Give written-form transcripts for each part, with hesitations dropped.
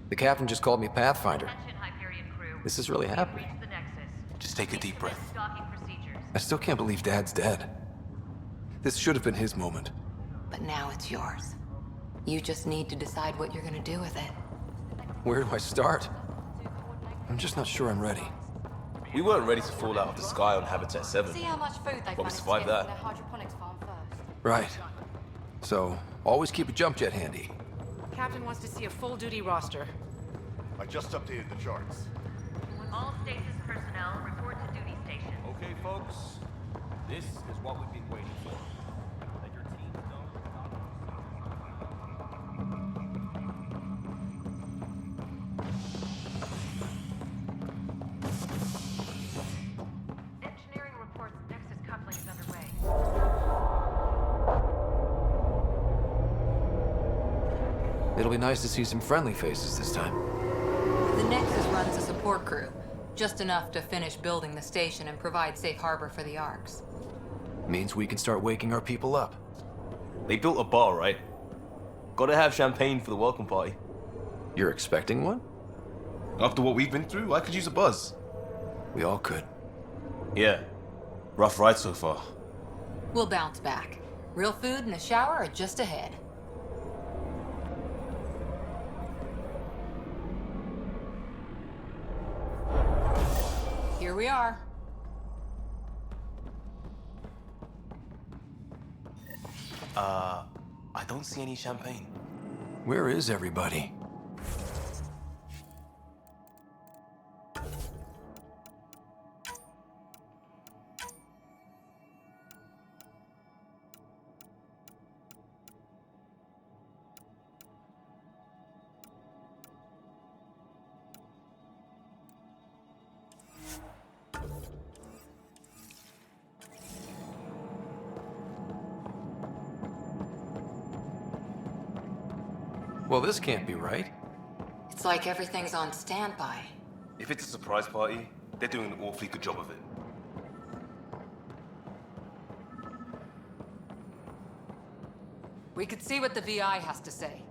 The captain just called me Pathfinder. Attention, Hyperion crew. This is really happening. Reach the Nexus. Just take a deep breath. Docking procedures. I still can't believe Dad's dead. This should have been his moment. But now it's yours. You just need to decide what you're gonna do with it. Where do I start? I'm just not sure I'm ready. We weren't ready to fall out of the sky on Habitat 7. See how much food they've But we managed to survived get that. from their hydroponics farm first. Right. So, always keep a jump jet handy. Captain wants to see a full-duty roster. I just updated the charts. All stasis personnel report to duty station. Okay, folks. This is what we've been waiting for. Let your team know Engineering reports Nexus coupling is underway. It'll be nice to see some friendly faces this time. The Nexus runs a support crew. Just enough to finish building the station and provide safe harbor for the Arks. Means we can start waking our people up. They built a bar, right? Gotta have champagne for the welcome party. You're expecting one? After what we've been through, I could use a buzz. We all could. Yeah. Rough ride so far. We'll bounce back. Real food and a shower are just ahead. Here we are. I don't see any champagne. Where is everybody? Well, this can't be right. It's like everything's on standby. If it's a surprise party, they're doing an awfully good job of it. We could see what the VI has to say.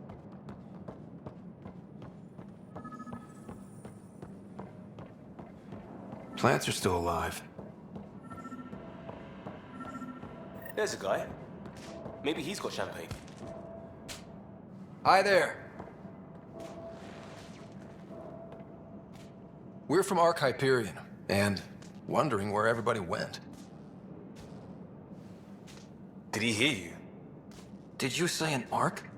Plants are still alive. There's a guy. Maybe he's got champagne. Hi there. We're from Ark Hyperion, and wondering where everybody went. Did he hear you? Did you say an Ark?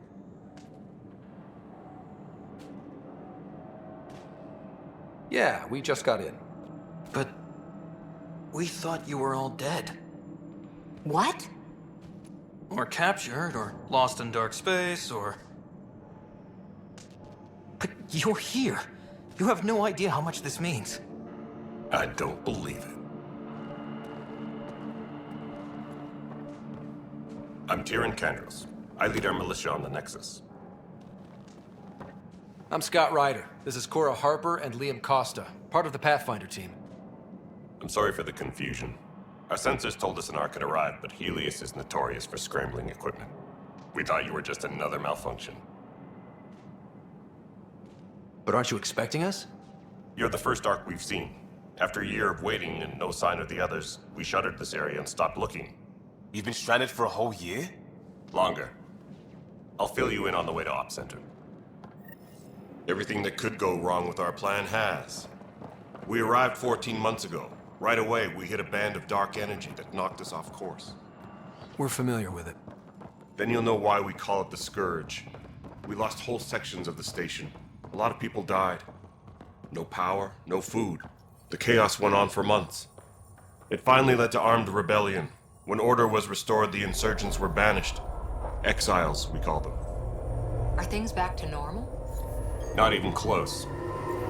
Yeah, we just got in. But we thought you were all dead. What? Or captured, or lost in dark space, or... But you're here. You have no idea how much this means. I don't believe it. I'm Tyrion Kandros. I lead our militia on the Nexus. I'm Scott Ryder. This is Cora Harper and Liam Costa, part of the Pathfinder team. I'm sorry for the confusion. Our sensors told us an Ark had arrived, but Helios is notorious for scrambling equipment. We thought you were just another malfunction. But aren't you expecting us? You're the first Ark we've seen. After a year of waiting and no sign of the others, we shuttered this area and stopped looking. You've been stranded for a whole year? Longer. I'll fill you in on the way to Op Center. Everything that could go wrong with our plan has. We arrived 14 months ago. Right away, we hit a band of dark energy that knocked us off course. We're familiar with it. Then you'll know why we call it the Scourge. We lost whole sections of the station. A lot of people died. No power, no food. The chaos went on for months. It finally led to armed rebellion. When order was restored, the insurgents were banished. Exiles, we call them. Are things back to normal? Not even close.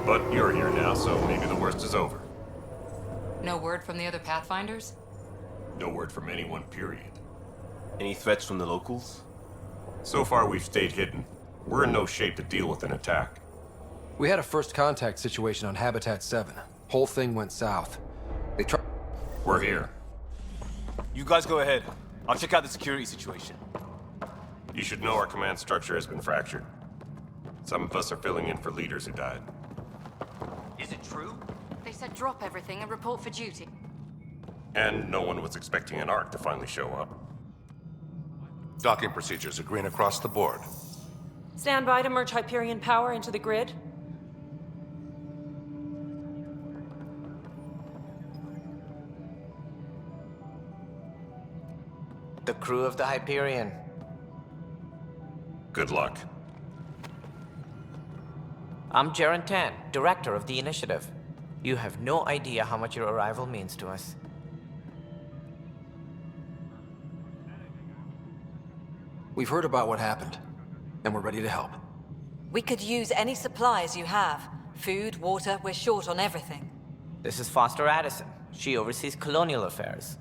But you're here now, so maybe the worst is over. No word from the other Pathfinders? No word from anyone, period. Any threats from the locals? So far, we've stayed hidden. We're in no shape to deal with an attack. We had a first contact situation on Habitat 7. Whole thing went south. They tried... We're here. You guys go ahead. I'll check out the security situation. You should know our command structure has been fractured. Some of us are filling in for leaders who died. Is it true? They said drop everything and report for duty. And no one was expecting an Ark to finally show up. Docking procedures are green across the board. Stand by to merge Hyperion power into the grid. The crew of the Hyperion. Good luck. I'm Jaren Tan, director of the initiative. You have no idea how much your arrival means to us. We've heard about what happened, and we're ready to help. We could use any supplies you have. Food, water, we're short on everything. This is Foster Addison. She oversees colonial affairs.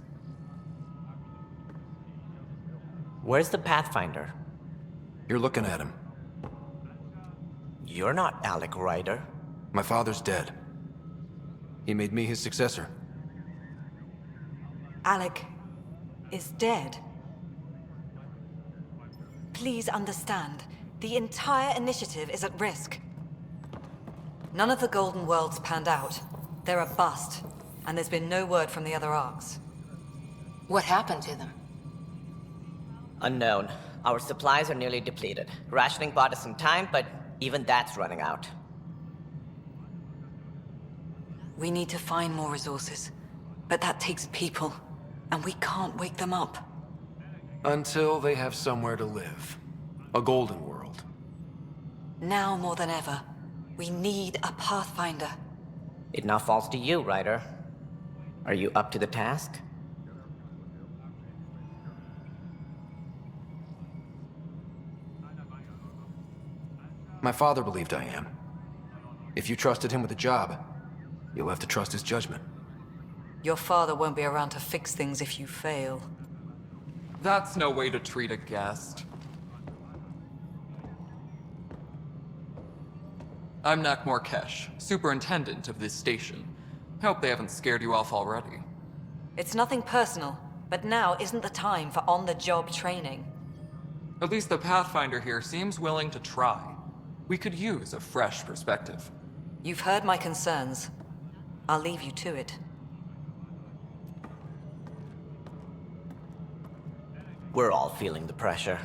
Where's the Pathfinder? You're looking at him. You're not Alec Ryder. My father's dead. He made me his successor. Alec is dead. Please understand, the entire initiative is at risk. None of the Golden Worlds panned out. They're a bust, and there's been no word from the other arcs. What happened to them? Unknown. Our supplies are nearly depleted. Rationing bought us some time, but even that's running out. We need to find more resources, but that takes people, and we can't wake them up. Until they have somewhere to live. A golden world. Now more than ever, we need a Pathfinder. It now falls to you, Ryder. Are you up to the task? My father believed I am. If you trusted him with a job, you'll have to trust his judgment. Your father won't be around to fix things if you fail. That's no way to treat a guest. I'm Nakmor Kesh, superintendent of this station. Hope they haven't scared you off already. It's nothing personal, but now isn't the time for on-the-job training. At least the Pathfinder here seems willing to try. We could use a fresh perspective. You've heard my concerns. I'll leave you to it. We're all feeling the pressure.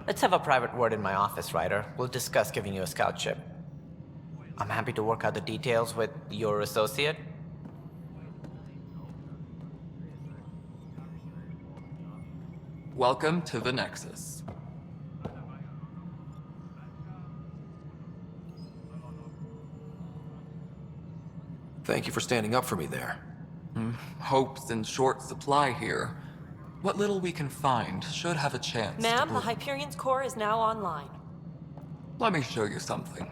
Let's have a private word in my office, Ryder. We'll discuss giving you a scout ship. I'm happy to work out the details with your associate. Welcome to the Nexus. Thank you for standing up for me there. Hope's in short supply here. What little we can find should have a chance. Ma'am, the Hyperion's core is now online. Let me show you something.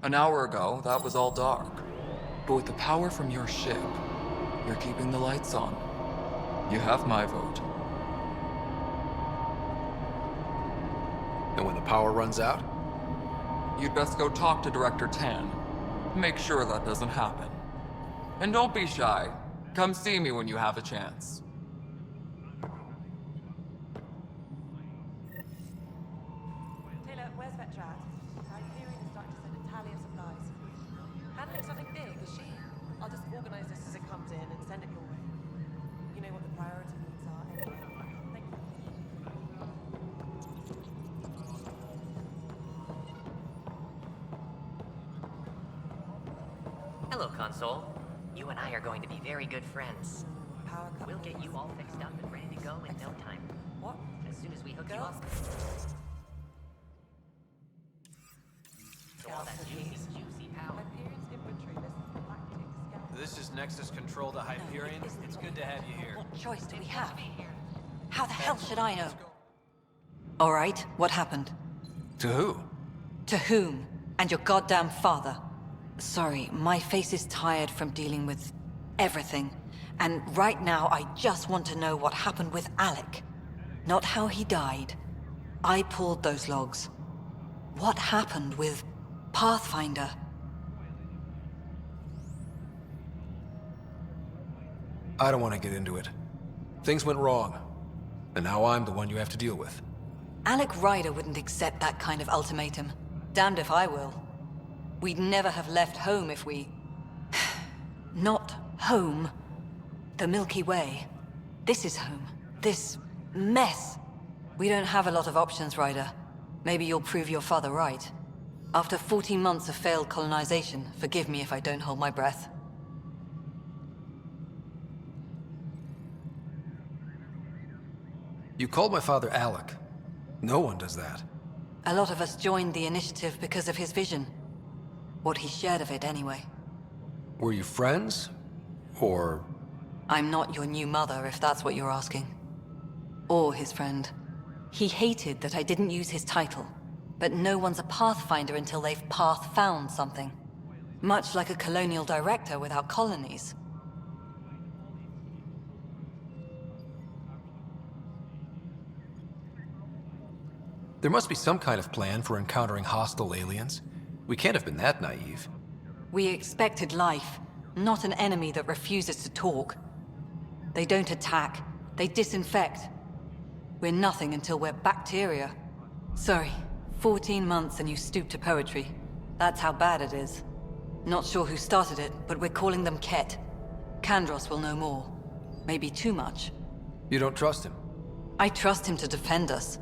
An hour ago, that was all dark. But with the power from your ship, you're keeping the lights on. You have my vote. And when the power runs out? You'd best go talk to Director Tan. Make sure that doesn't happen. And don't be shy. Come see me when you have a chance. Taylor, where's Vetrad? Hyperion is starting to send a tally of supplies. Handling something big, is she? I'll just organize this as it comes in and send it your way. You know what the priority needs are anyway. Thank you. Hello, Console. You and I are going to be very good friends. We'll get you all fixed up and ready to go in no time. What? As soon as we hook you up. So all that juicy power. Hyperion's inventory lists galactic scouts. This is Nexus Control to Hyperion. It's good to have you here. What choice do we have? How the hell should I know? All right, what happened? To who? To whom? And your goddamn father. Sorry, my face is tired from dealing with everything. And right now, I just want to know what happened with Alec. Not how he died. I pulled those logs. What happened with Pathfinder? I don't want to get into it. Things went wrong. And now I'm the one you have to deal with. Alec Ryder wouldn't accept that kind of ultimatum. Damned if I will. We'd never have left home if we... Not home. The Milky Way. This is home. This mess. We don't have a lot of options, Ryder. Maybe you'll prove your father right. After 14 months of failed colonization, forgive me if I don't hold my breath. You called my father Alec. No one does that. A lot of us joined the initiative because of his vision. What he shared of it, anyway. Were you friends? Or... I'm not your new mother, if that's what you're asking. Or his friend. He hated that I didn't use his title. But no one's a pathfinder until they've path-found something. Much like a colonial director without colonies. There must be some kind of plan for encountering hostile aliens. We can't have been that naive. We expected life, not an enemy that refuses to talk. They don't attack, they disinfect. We're nothing until we're bacteria. Sorry, 14 months and you stoop to poetry. That's how bad it is. Not sure who started it, but we're calling them Ket. Kandros will know more. Maybe too much. You don't trust him? I trust him to defend us.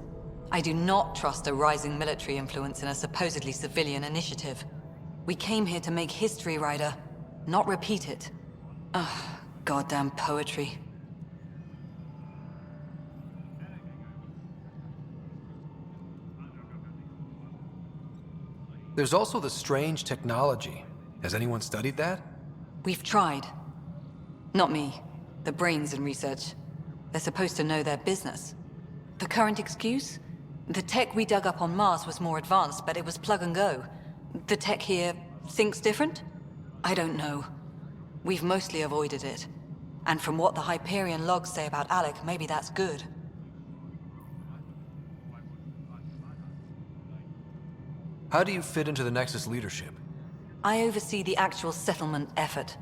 I do not trust a rising military influence in a supposedly civilian initiative. We came here to make history, Ryder, not repeat it. Ugh, goddamn poetry. There's also the strange technology. Has anyone studied that? We've tried. Not me. The brains in research. They're supposed to know their business. The current excuse? The tech we dug up on Mars was more advanced, but it was plug and go. The tech here thinks different? I don't know. We've mostly avoided it. And from what the Hyperion logs say about Alec, maybe that's good. How do you fit into the Nexus leadership? I oversee the actual settlement effort.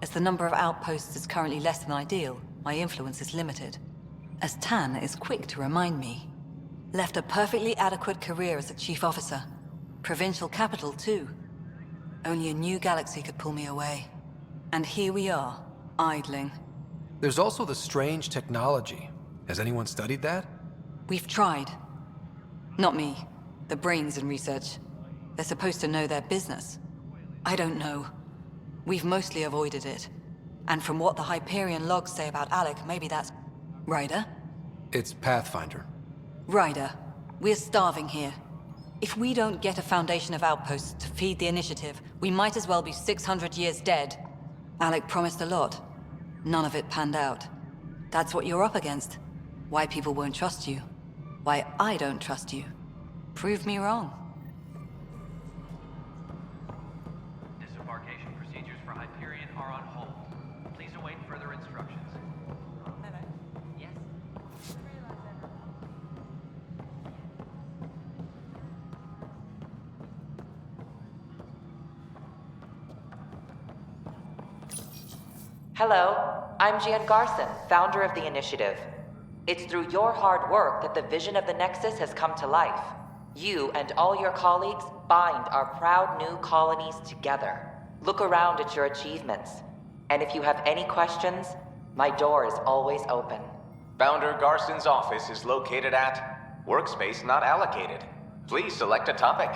As the number of outposts is currently less than ideal, my influence is limited. As Tan is quick to remind me. Left a perfectly adequate career as a chief officer. Provincial capital, too. Only a new galaxy could pull me away. And here we are, idling. There's also the strange technology. Has anyone studied that? We've tried. Not me. The brains in research. They're supposed to know their business. I don't know. We've mostly avoided it. And from what the Hyperion logs say about Alec, maybe that's... Ryder? It's Pathfinder. Ryder, we're starving here. If we don't get a foundation of outposts to feed the initiative, we might as well be 600 years dead. Alec promised a lot. None of it panned out. That's what you're up against. Why people won't trust you. Why I don't trust you. Prove me wrong. Disembarkation procedures for Hyperion are on hold. Please await further instructions. Hello. Yes? Hello, I'm Gian Garson, founder of the initiative. It's through your hard work that the vision of the Nexus has come to life. You and all your colleagues bind our proud new colonies together. Look around at your achievements. And if you have any questions, my door is always open. Founder Garson's office is located at Workspace Not Allocated. Please select a topic.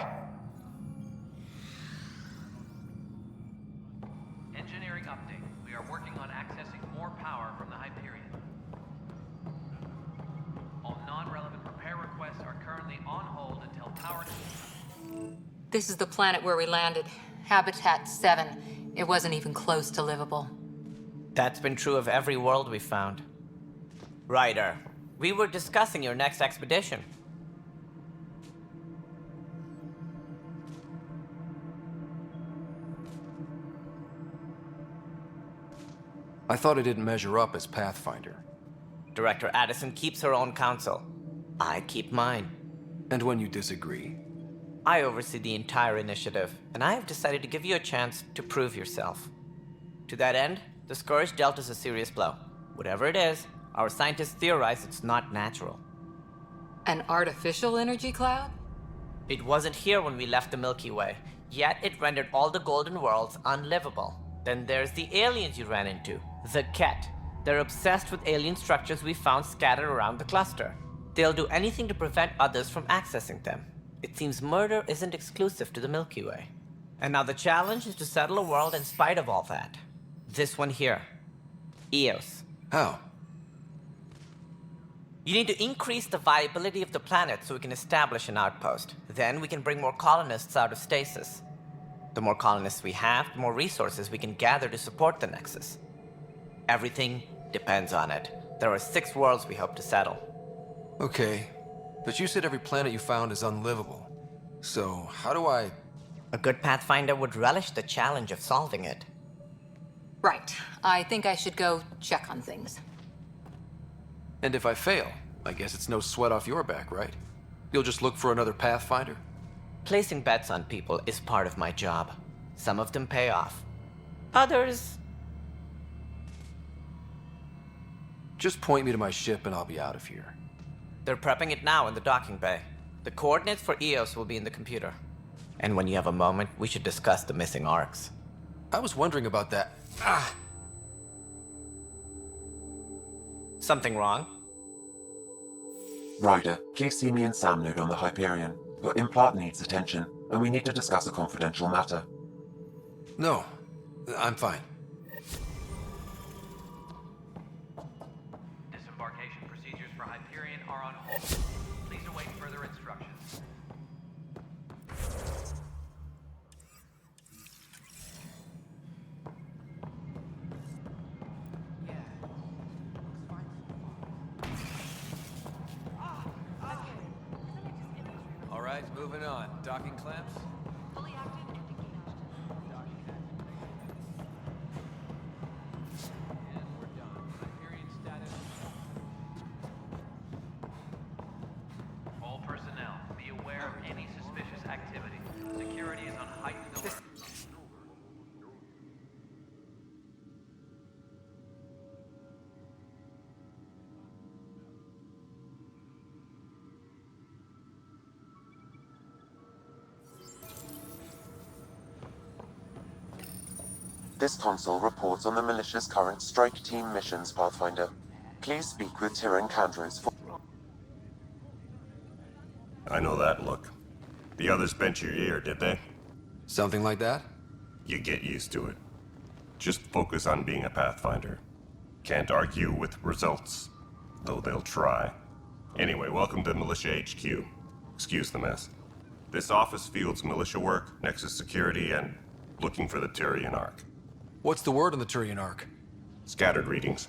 Engineering update. We are working on accessing more power from the Hyperion. All non-relevant repair requests are currently on hold until power... This is the planet where we landed. Habitat 7. It wasn't even close to livable. That's been true of every world we've found. Ryder, we were discussing your next expedition. I thought it didn't measure up as Pathfinder. Director Addison keeps her own counsel. I keep mine. And when you disagree? I oversee the entire initiative, and I have decided to give you a chance to prove yourself. To that end, the Scourge dealt us a serious blow. Whatever it is, our scientists theorize it's not natural. An artificial energy cloud? It wasn't here when we left the Milky Way, yet it rendered all the golden worlds unlivable. Then there's the aliens you ran into, the Ket. They're obsessed with alien structures we found scattered around the cluster. They'll do anything to prevent others from accessing them. It seems murder isn't exclusive to the Milky Way. And now the challenge is to settle a world in spite of all that. This one here. Eos. How? You need to increase the viability of the planet so we can establish an outpost. Then we can bring more colonists out of stasis. The more colonists we have, the more resources we can gather to support the Nexus. Everything depends on it. There are 6 worlds we hope to settle. Okay, but you said every planet you found is unlivable. So, how do I... A good Pathfinder would relish the challenge of solving it. Right. I think I should go check on things. And if I fail, I guess it's no sweat off your back, right? You'll just look for another Pathfinder? Placing bets on people is part of my job. Some of them pay off. Others... Just point me to my ship and I'll be out of here. They're prepping it now in the docking bay. The coordinates for Eos will be in the computer. And when you have a moment, we should discuss the missing arcs. I was wondering about that. Ah! Something wrong? Ryder, please see me and Sam Node on the Hyperion. Your implant needs attention, and we need to discuss a confidential matter. No, I'm fine. Disembarkation procedures for Hyperion are on hold. Please await further instructions. All right, moving on. Docking clamps? Fully active and engaged. And we're done. Hyperion status. All personnel, be aware of any suspicious activity. Security is on heightened alert. This console reports on the militia's current strike team missions, Pathfinder. Please speak with Tyrion Candros for... I know that look. The others bent your ear, did they? Something like that? You get used to it. Just focus on being a Pathfinder. Can't argue with results, though they'll try. Anyway, welcome to Militia HQ. Excuse the mess. This office fields militia work, Nexus security, and looking for the Tyrion Arc. What's the word on the Turian Arc? Scattered readings.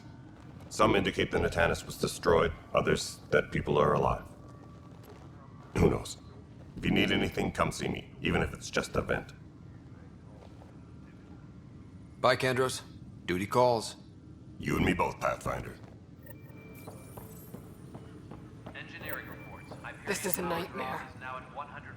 Some indicate the Natanus was destroyed, others that people are alive. Who knows? If you need anything, come see me, even if it's just a vent. Bye, Kandros. Duty calls. You and me both, Pathfinder. Engineering reports. Hyperion This is a nightmare. is now at 100%.